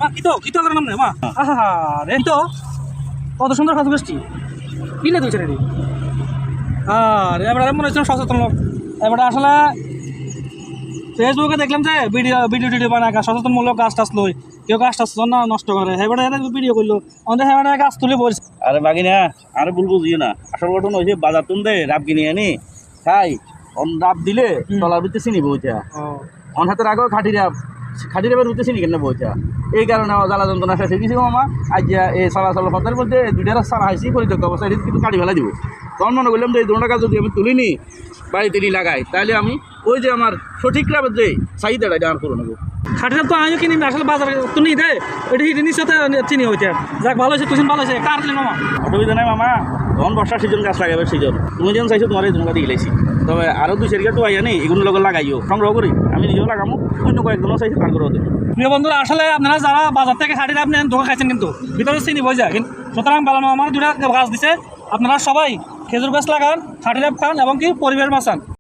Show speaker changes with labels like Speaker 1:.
Speaker 1: মা কিতো করার নাম মা আহা রে তো কত সুন্দর কাজ করছি কিনে তুই ছেড়ে আর এবার মনে হচ্ছে সচেতন লোক এবার আসলে ফেসবুকে দেখলাম যে ভিডিও বানায় সচেতনমূলক গাছ টাছ লই কেউ গাছ টাছ না নষ্ট করে এবারে ভিডিও করলো আমাদের এবারে গাছ তুলে বলছে
Speaker 2: আরে বাগিনা আরে বলবো বুঝিয়ে না আসল ঘটনা হয়েছে বাজার তুন দে রাব কিনে আনি খাই রাব দিলে তলার ভিতরে চিনি বইটা অন হাতের আগেও খাটি রাবের ভিতরে চিনি কেন বইটা এই কারণে আমার জ্বালা যন্ত্রণা শেষ হয়ে গেছিল মামা আজ এই চলাচল পথের মধ্যে দুইটা রাস্তা হাইছি পরিত্যক্ত অবস্থা এটা কিন্তু কাটি ফেলা দিব তখন মনে করলাম যে এই দুটো টাকা যদি আমি তুলিনি বাড়িতে নিয়ে লাগাই তাহলে আমি ওই যে আমার সঠিক রাবের যে চাহিদাটা এটা আমার করে নেবো
Speaker 1: খাটিটা তো আমিও কিনি আসলে বাজারে তো নিই দে ওইটা হিটিনির সাথে চিনি হইতে যাক ভালো হয়েছে তুই ভালো হয়েছে কার দিলেন মামা
Speaker 2: অসুবিধা নাই মামা তখন বর্ষার সিজন গাছ লাগাবে সিজন তুমি যেমন চাইছো তোমার এই জন্য দিয়েছি তবে আরও দুই সেরিকা তো আইয়া নেই এগুলো লোক লাগাইও সংগ্রহ করি আমি নিজেও লাগামো অন্য কয়েকজনও চাইছি তার করে দেবো
Speaker 1: প্রিয় বন্ধুরা আসলে আপনারা যারা বাজার থেকে খাটিটা আপনি ধোকা খাইছেন কিন্তু ভিতরে চিনি বই যায় কিন্তু সুতরাং বেলানো আমার দুটা গাছ দিছে আপনারা সবাই খেজুর গাছ লাগান খাটিটা খান এবং কি পরিবেশ বাঁচান।